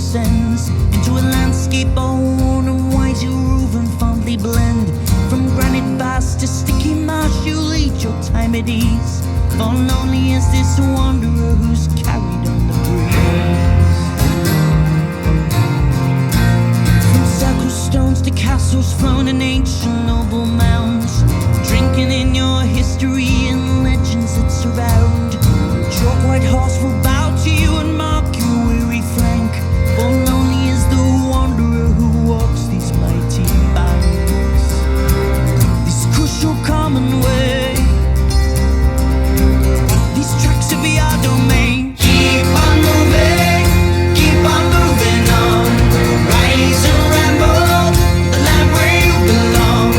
descends into a landscape all worn and white. You groove and fondly blend. From granite bars to sticky marsh, you'll eat your time at ease. For lonely is this wanderer who's carried on the breeze. From circle stones to castles flown in ancient noble mounds, drinking in your history and legends that surround. Chalk white horse will bow to you and mark your weary flank. For lonely is the wanderer who walks these mighty bounds, this crucial common way, these tracks of your domain. Keep on moving on. Rise and ramble, the land where you belong.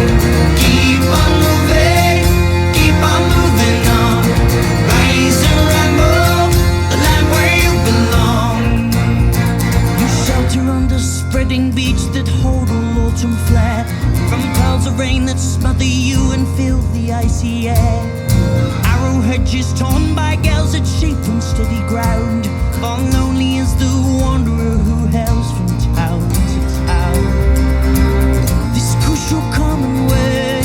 Keep on moving on. Rise and ramble, the land where you belong. You shelter under spreading beach that hold all autumn flare, from clouds of rain that smother you and fill the icy air. Arrow hedges torn by gales that shape unsteady ground. For lonely is the wanderer who hails from town to town, this crucial common way,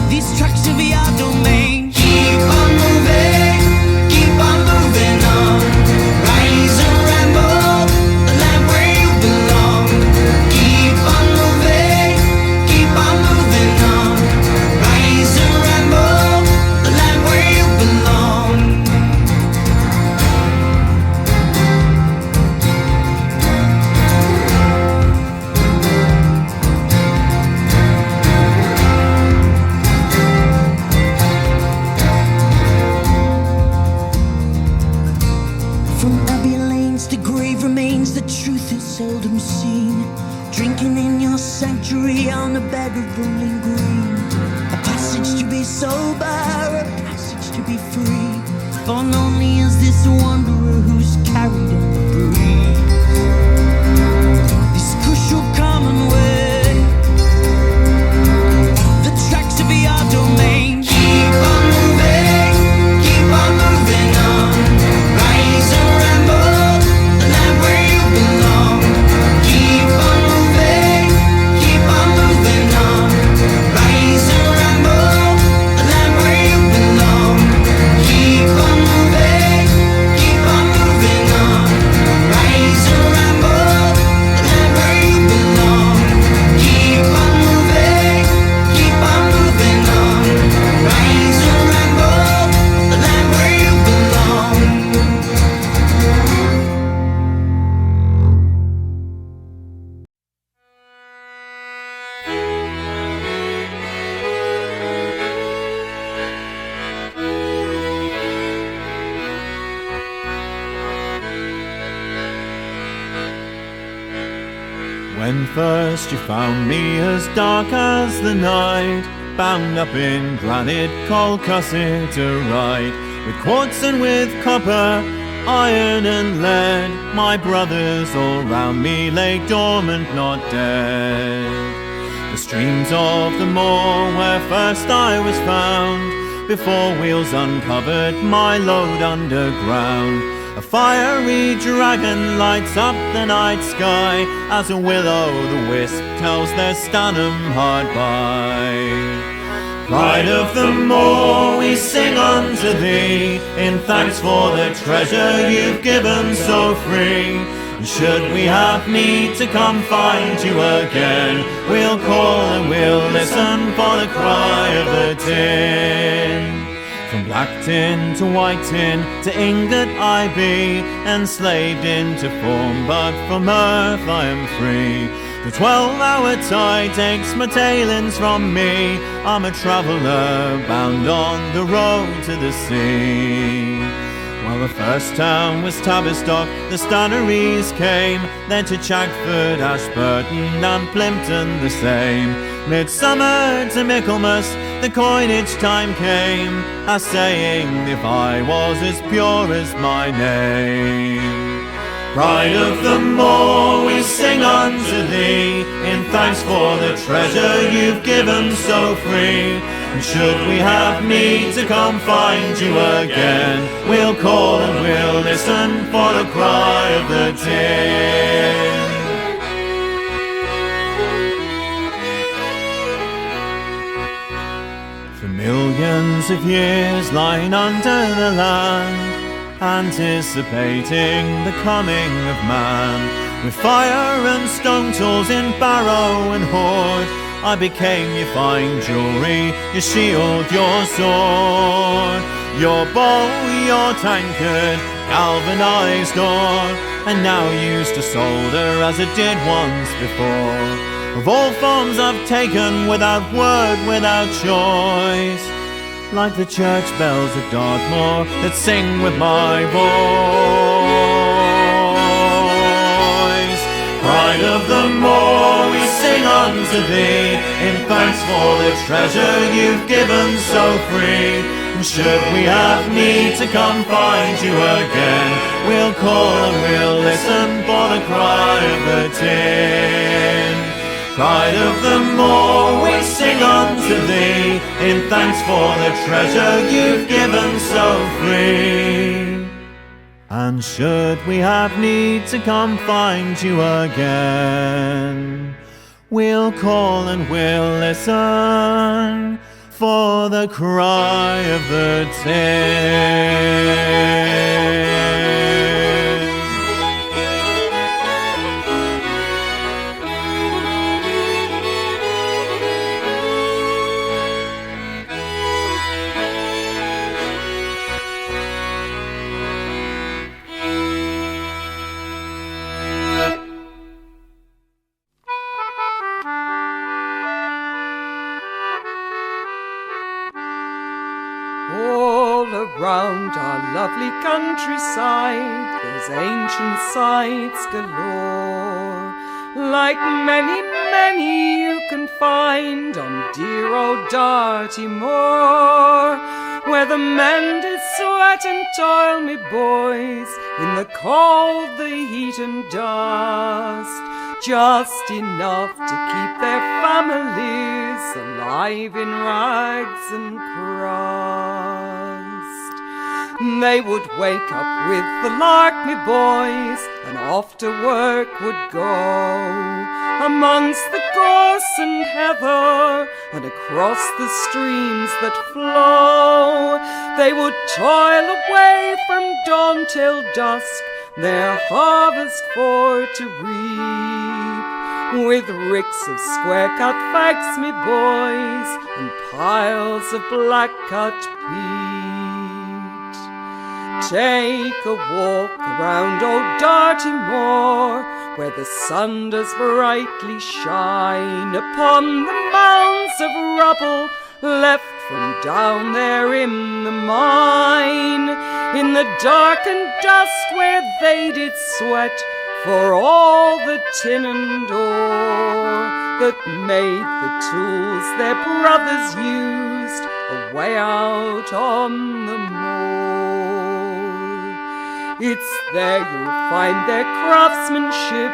these tracks of your domain. Keep on moving on. Rise and ramble, the land where you belong. Keep on moving on. Rise and ramble, the land where you belong. From abbey lanes to grave remains, the truth is seldom seen. Drinking in your sanctuary on a bed of rolling green. A passage to be sober, a passage to be free. For lonely is this wanderer who's carried on the breeze, this crucial common way, the tracks of your domain. Keep on moving on. Rise and ramble, the land where you belong. Keep on moving on. Rise and ramble, the land where you belong. Keep on moving on. Rise and ramble, the land where you belong. Keep on moving on. Rise and ramble, the land where you belong. When first you found me as dark as the night, bound up in granite, cold cusset to ride, with quartz and with copper, iron and lead, my brothers all round me lay dormant, not dead. The streams of the Moor where first I was found, before wheels uncovered my load underground. A fiery dragon lights up the night sky, as a will-o'-the-wisp tells their Stanham hard by. Pride of the Moor, we sing unto thee, in thanks for the treasure you've given so free. Should we have need to come find you again, we'll call and we'll listen for the cry of the tin. From black tin to white tin to ingot I be, enslaved into form, but from earth I am free. The 12-hour tide takes my tailings from me, I'm a traveller bound on the road to the sea. Well, the first town was Tavistock, the Stannaries came, then to Chagford, Ashburton and Plimpton the same. Midsummer to Michaelmas, the coinage time came, as saying, if I was as pure as my name. Pride of the Moor, we sing unto thee, in thanks for the treasure you've given so free. And should we have need to come find you again, we'll call and we'll listen for the cry of the tin. For millions of years lying under the land, anticipating the coming of man. With fire and stone tools in barrow and hoard, I became your fine jewellery, your shield, your sword, your bow, your tankard, galvanised ore, and now used to solder as it did once before. Of all forms I've taken without word, without choice, like the church bells at Dartmoor that sing with my voice. Pride of the Moor, we sing unto thee, in thanks for the treasure you've given so free. And should we have need to come find you again, we'll call and we'll listen for the cry of the tin. Pride of the Moor, we sing unto thee, in thanks for the treasure you've given so free. And should we have need to come find you again, we'll call and we'll listen for the cry of the tin. Around our lovely countryside, there's ancient sites galore, like many, many you can find on dear old Dartmoor, where the men did sweat and toil, me boys, in the cold, the heat and dust, just enough to keep their families alive in rags and crust. They would wake up with the lark, me boys, and off to work would go, amongst the gorse and heather, and across the streams that flow. They would toil away from dawn till dusk, their harvest for to reap, with ricks of square-cut fags, me boys, and piles of black-cut peat. Take a walk around old Dartmoor, where the sun does brightly shine upon the mounds of rubble left from down there in the mine, in the dark and dust where they did sweat for all the tin and ore that made the tools their brothers used away out on the moor. It's there you'll find their craftsmanship,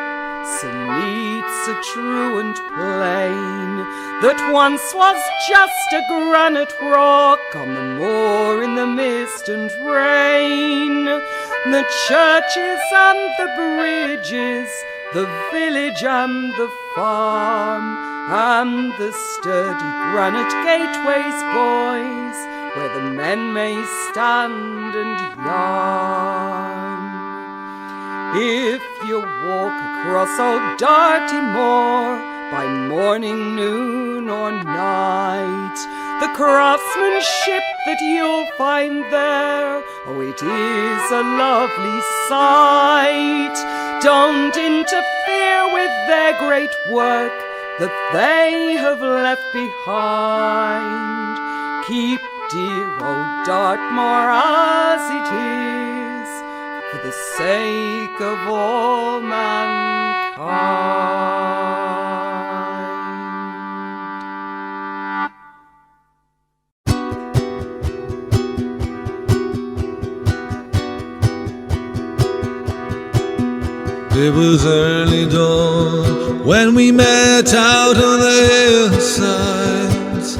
so neat, so true and plain, that once was just a granite rock on the moor in the mist and rain. The churches and the bridges, the village and the farm, and the sturdy granite gateways, boys, where the men may stand and yarn. If you walk across old Dartmoor by morning, noon, or night, the craftsmanship that you'll find there, oh, it is a lovely sight. Don't interfere with their great work that they have left behind. Keep dear old Dartmoor as it is, for the sake of all mankind. It was early dawn when we met out on the hillsides,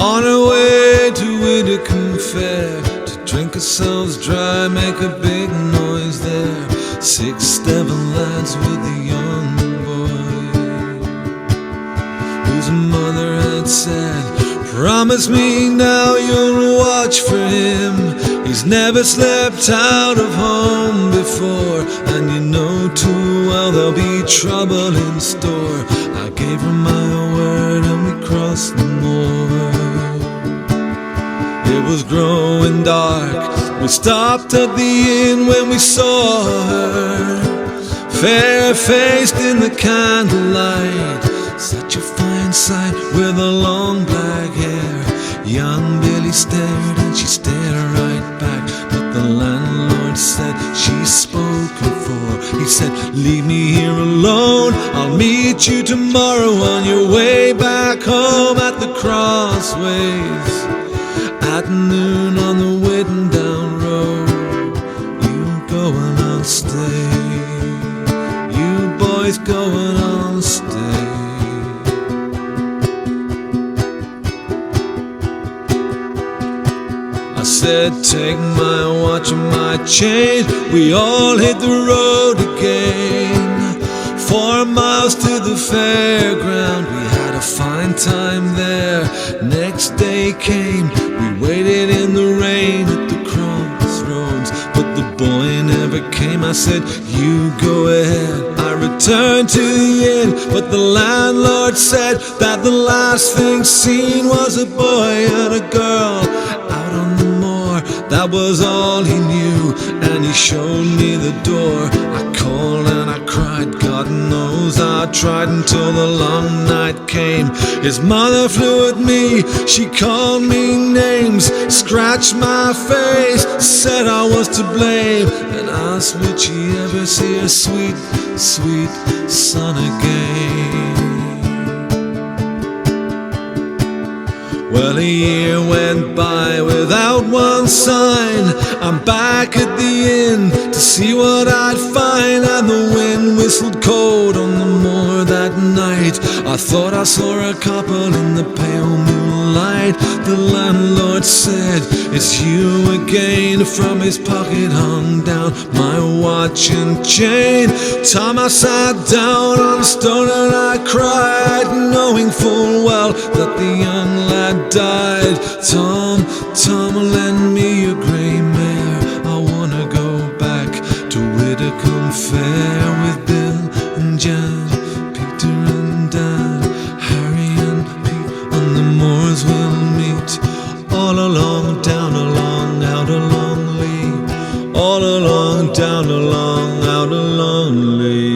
on our way to Widecombe Fair, to drink ourselves dry, make a big noise there. 6, 7 lads with a young boy, whose mother had said, promise me now you'll watch for him. He's never slept out of home before, and you know too well there'll be trouble in store. I gave her my word and we crossed the moor. It was growing dark. We stopped at the inn when we saw her, fair-faced in the candlelight. Such a fine sight with her long black hair. Young Billy stared and she stared right back, but the landlord said she's spoken for. He said, leave me here alone, I'll meet you tomorrow on your way back home at the crossways. At noon on the Whitten down road, you go and I'll stay. You boys go and I'll stay. I said, take my watch and my chain. We all hit the road again. 4 miles to the fairground. We had a fine time there. Next day came. We waited in the rain at the crossroads, but the boy never came. I said, you go ahead. I returned to the inn, but the landlord said that the last thing seen was a boy and a girl out on the moor. That was all he knew, and he showed me the door. I called and I cried, God knows I tried until the long night came. His mother flew at me, she called me names, scratched my face, said I was to blame, and asked would she ever see her sweet, sweet son again. Well, a year went by without one sign. I'm back at the inn to see what I'd find, and the wind whistled cold on the moor that night. I thought I saw a couple in the pale moonlight. The landlord said, it's you again. From his pocket hung down my watch and chain. Tom, I sat down on a stone and I cried, knowing full well that the young lad died. Tom, Tom, lend me your grey mare. I wanna go back to Widecombe Fair with Bill and Jan, Peter and Dan, Harry and Pete. On the moors we'll meet, all along, down along, out along Lee, all along, down along, out along Lee.